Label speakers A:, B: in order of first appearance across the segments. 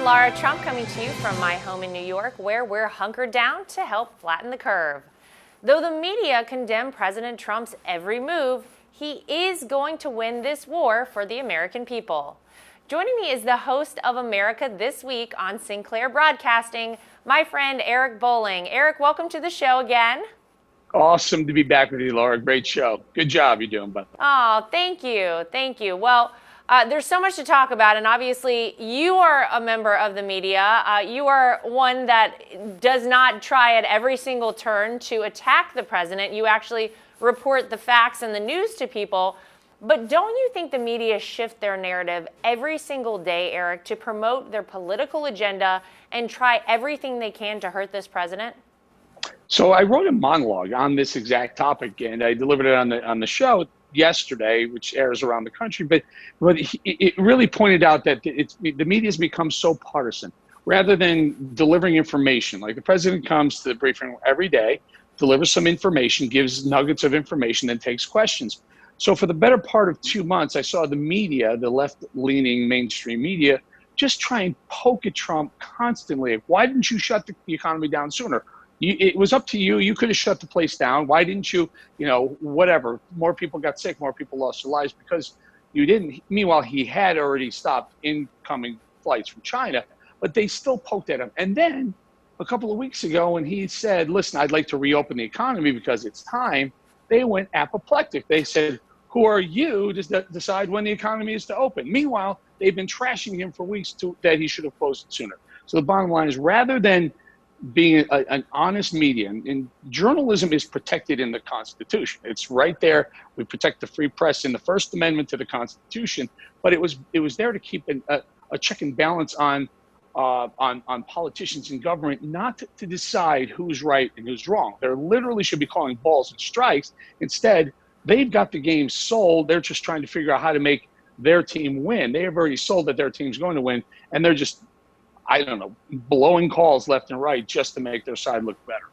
A: Lara Trump coming to you from my home in New York, where we're hunkered down to help flatten the curve. Though the media condemn President Trump's every move, he is going to win this war for the American people. Joining me is the host of America This Week on Sinclair Broadcasting, my friend Eric Bolling. Eric, welcome to the show again.
B: Awesome to be back with you, Laura. Great show. Good job you're doing, bud.
A: Oh, thank you. Thank you. Well, there's so much to talk about, and obviously you are a member of the media. You are one that does not try at every single turn to attack the president. You actually report the facts and the news to people. But don't you think the media shift their narrative every single day, Eric, to promote their political agenda and try everything they can to hurt this president?
B: So I wrote a monologue on this exact topic, and I delivered it on the show yesterday, which airs around the country. But it really pointed out that the media has become so partisan. Rather than delivering information, like the president comes to the briefing room every day, delivers some information, gives nuggets of information, then takes questions. So for the better part of 2 months, I saw the media, the left-leaning mainstream media, just try and poke at Trump constantly. Why didn't you shut the economy down sooner? It was up to you. You could have shut the place down. Why didn't you, whatever. More people got sick. More people lost their lives because you didn't. Meanwhile, he had already stopped incoming flights from China, but they still poked at him. And then a couple of weeks ago when he said, listen, I'd like to reopen the economy because it's time, they went apoplectic. They said, who are you to decide when the economy is to open? Meanwhile, they've been trashing him for weeks that he should have closed it sooner. So the bottom line is, rather than being an honest media, and journalism is protected in the Constitution. It's right there. We protect the free press in the First Amendment to the Constitution, but it was there to keep a check and balance on politicians and government, not to decide who's right and who's wrong. They literally should be calling balls and strikes. Instead, they've got the game sold. They're just trying to figure out how to make their team win. They have already sold that their team's going to win, and they're just, I don't know, blowing calls left and right just to make their side look better.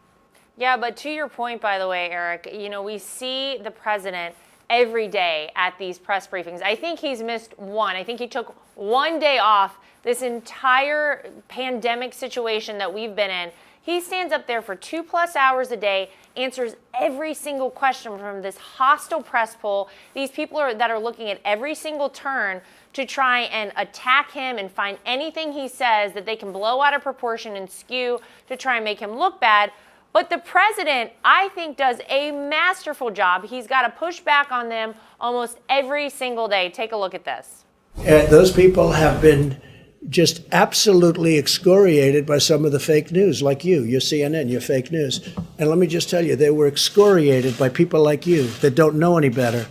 A: Yeah, but to your point, by the way, Eric, we see the president every day at these press briefings. I think he's missed one. I think he took one day off this entire pandemic situation that we've been in. He stands up there for 2+ hours a day, answers every single question from this hostile press poll. These people that are looking at every single turn to try and attack him and find anything he says that they can blow out of proportion and skew to try and make him look bad. But the president, I think, does a masterful job. He's got to push back on them almost every single day. Take a look at this.
C: Those people have been just absolutely excoriated by some of the fake news, like your CNN, your fake news. And let me just tell you, they were excoriated by people like you that don't know any better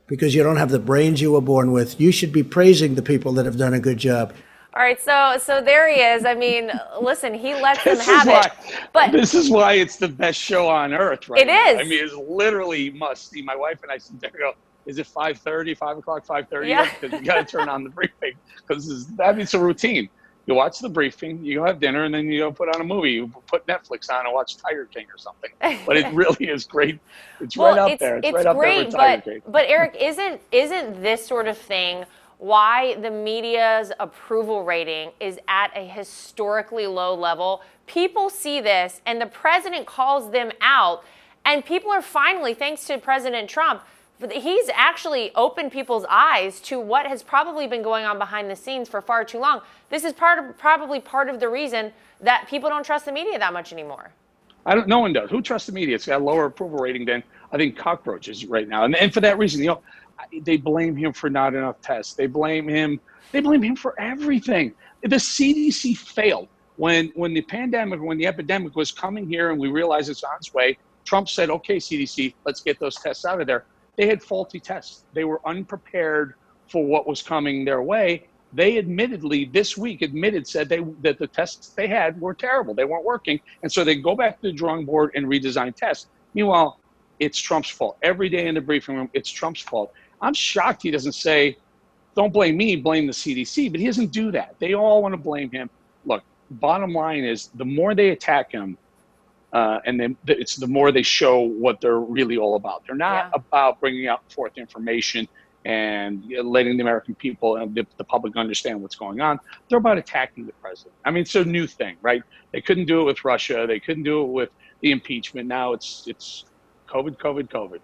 C: because you don't have the brains you were born with. You should be praising the people that have done a good job.
A: All right, so there he is. I mean, listen, he lets them have it.
B: But this is why it's the best show on earth right now.
A: It is.
B: I mean, it's literally must see. My wife and I sit there and go, is it 5:30, 5 o'clock, 5:30?
A: Yeah.
B: Because you got to turn on the briefing. Because it's a routine. You watch the briefing, you go have dinner, and then you go put on a movie. You put Netflix on and watch Tiger King or something. But it really is great. It's right up there. It's right up there with Tiger King.
A: But Eric, isn't this sort of thing why the media's approval rating is at a historically low level? People see this, and the president calls them out, and people are finally, thanks to President Trump, he's actually opened people's eyes to what has probably been going on behind the scenes for far too long. This is probably part of the reason that people don't trust the media that much anymore.
B: No one does. Who trusts the media? It's got a lower approval rating than, I think, cockroaches right now. And for that reason, they blame him for not enough tests. They blame him for everything. The CDC failed when the epidemic was coming here and we realized it's on its way. Trump said, okay, CDC, let's get those tests out of there. They had faulty tests. They were unprepared for what was coming their way. They this week said that the tests they had were terrible. They weren't working. And so they go back to the drawing board and redesign tests. Meanwhile, it's Trump's fault. Every day in the briefing room, it's Trump's fault. I'm shocked he doesn't say, don't blame me, blame the CDC, but he doesn't do that. They all want to blame him. Look, bottom line is the more they attack him, and then it's the more they show what they're really all about. They're not about bringing out forth information and letting the American people and the public understand what's going on. They're about attacking the president. I mean, it's a new thing, right? They couldn't do it with Russia. They couldn't do it with the impeachment. Now it's COVID, COVID, COVID.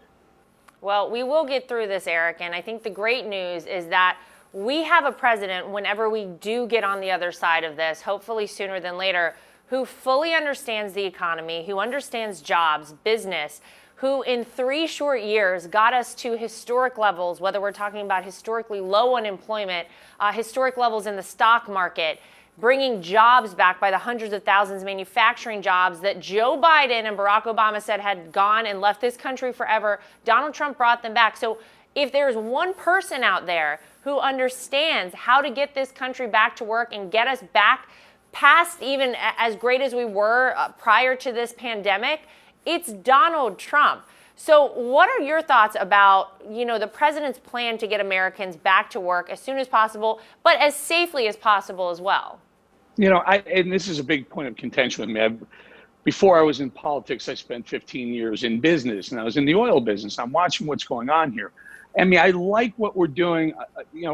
A: Well, we will get through this, Eric, and I think the great news is that we have a president, whenever we do get on the other side of this, hopefully sooner than later, who fully understands the economy, who understands jobs, business, who in 3 short years got us to historic levels, whether we're talking about historically low unemployment, historic levels in the stock market, bringing jobs back by the hundreds of thousands, manufacturing jobs that Joe Biden and Barack Obama said had gone and left this country forever. Donald Trump brought them back. So if there's one person out there who understands how to get this country back to work and get us back past even as great as we were prior to this pandemic, it's Donald Trump. So what are your thoughts about, the president's plan to get Americans back to work as soon as possible, but as safely as possible as well?
B: And this is a big point of contention with me. Before I was in politics, I spent 15 years in business, and I was in the oil business. I'm watching what's going on here. I mean, I like what we're doing.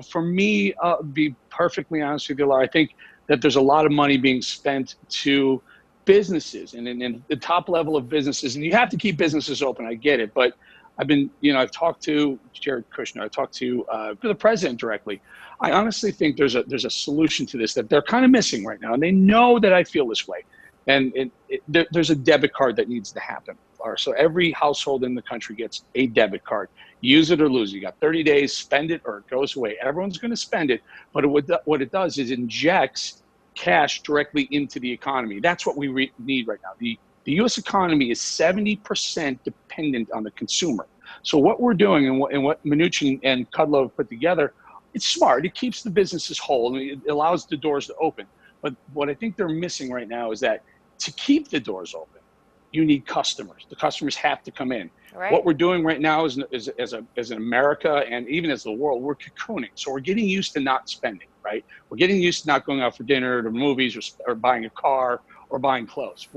B: For me, be perfectly honest with you, Lara, I think that there's a lot of money being spent to businesses and the top level of businesses, and you have to keep businesses open. I get it, but I've talked to Jared Kushner. I talked to the president directly. I honestly think there's a solution to this that they're kind of missing right now, and they know that I feel this way. And there's a debit card that needs to happen. So every household in the country gets a debit card. Use it or lose it. You got 30 days, spend it or it goes away. Everyone's going to spend it, but what it does is injects cash directly into the economy. That's what we need right now. The U.S. economy is 70% dependent on the consumer. So what we're doing and what Mnuchin and Kudlow put together, it's smart. It keeps the businesses whole and it allows the doors to open. But what I think they're missing right now is that to keep the doors open, you need customers. The customers have to come in. Right. What we're doing right now is as an America and even as the world, we're cocooning. So we're getting used to not spending, right? We're getting used to not going out for dinner, to movies, or buying a car or buying clothes.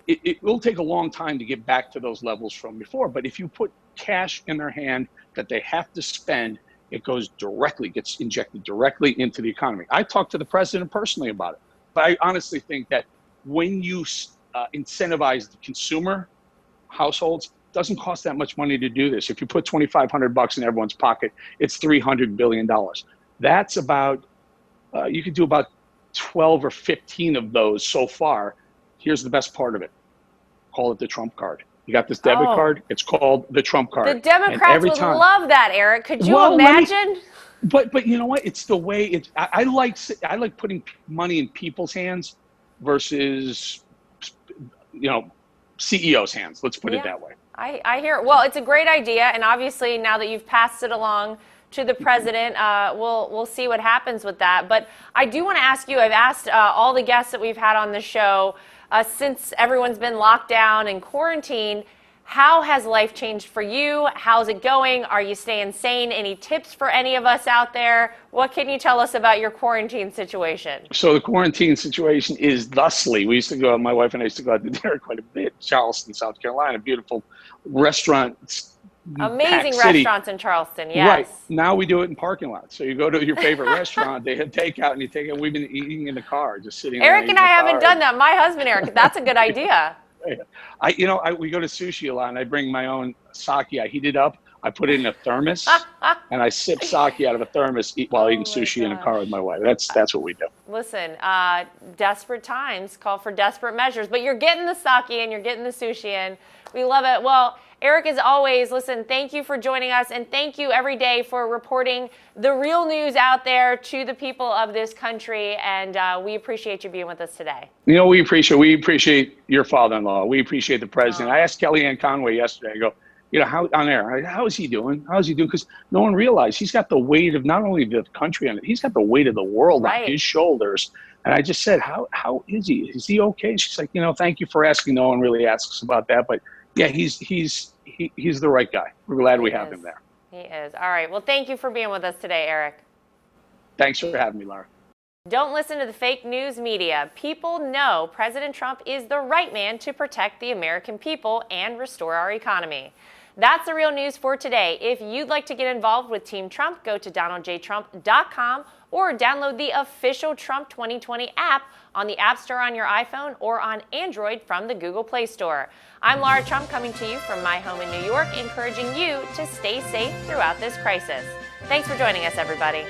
B: It will take a long time to get back to those levels from before. But if you put cash in their hand that they have to spend, it gets injected directly into the economy. I talked to the president personally about it. But I honestly think that when you incentivize the consumer households, it doesn't cost that much money to do this. If you put $2,500 in everyone's pocket, it's $300 billion. That's about, you could do about 12 or 15 of those so far. Here's the best part of it. Call it the Trump card. You got this debit card. It's called the Trump card.
A: The Democrats would love that, Eric. Could you imagine?
B: But you know what? It's the way I like putting money in people's hands versus CEOs' hands. Let's put it that way.
A: I hear it. Well, it's a great idea, and obviously now that you've passed it along to the president, we'll see what happens with that. But I do want to ask you. I've asked all the guests that we've had on the show since everyone's been locked down and quarantined. How has life changed for you? How's it going? Are you staying sane? Any tips for any of us out there? What can you tell us about your quarantine situation?
B: So the quarantine situation is thusly. My wife and I used to go out to dinner quite a bit. Charleston, South Carolina, beautiful restaurant.
A: Amazing restaurants in Charleston, yes.
B: Right. Now we do it in parking lots. So you go to your favorite restaurant, they have takeout, and you take it. We've been eating in the car, just sitting there.
A: Eric and I haven't done that. My husband, Eric, that's a good idea.
B: We go to sushi a lot, and I bring my own sake. I heat it up, I put it in a thermos, and I sip sake out of a thermos while eating sushi in a car with my wife. That's what we do.
A: Listen, desperate times call for desperate measures, but you're getting the sake and you're getting the sushi in. We love it. Well, Eric, as always, listen, thank you for joining us, and thank you every day for reporting the real news out there to the people of this country, and we appreciate you being with us today.
B: We appreciate your father-in-law. We appreciate the president. I asked Kellyanne Conway yesterday, I go, how on air, how is he doing? How is he doing? Because no one realized he's got the weight of not only the country on it, he's got the weight of the world on his shoulders. And I just said, how is he? Is he okay? And she's like, thank you for asking. No one really asks about that, but yeah, he's the right guy. We're glad we have him there.
A: He is. All right. Well, thank you for being with us today, Eric.
B: Thanks for having me, Lara.
A: Don't listen to the fake news media. People know President Trump is the right man to protect the American people and restore our economy. That's the real news for today. If you'd like to get involved with Team Trump, go to DonaldJTrump.com or download the official Trump 2020 app on the App Store on your iPhone or on Android from the Google Play Store. I'm Lara Trump, coming to you from my home in New York, encouraging you to stay safe throughout this crisis. Thanks for joining us, everybody.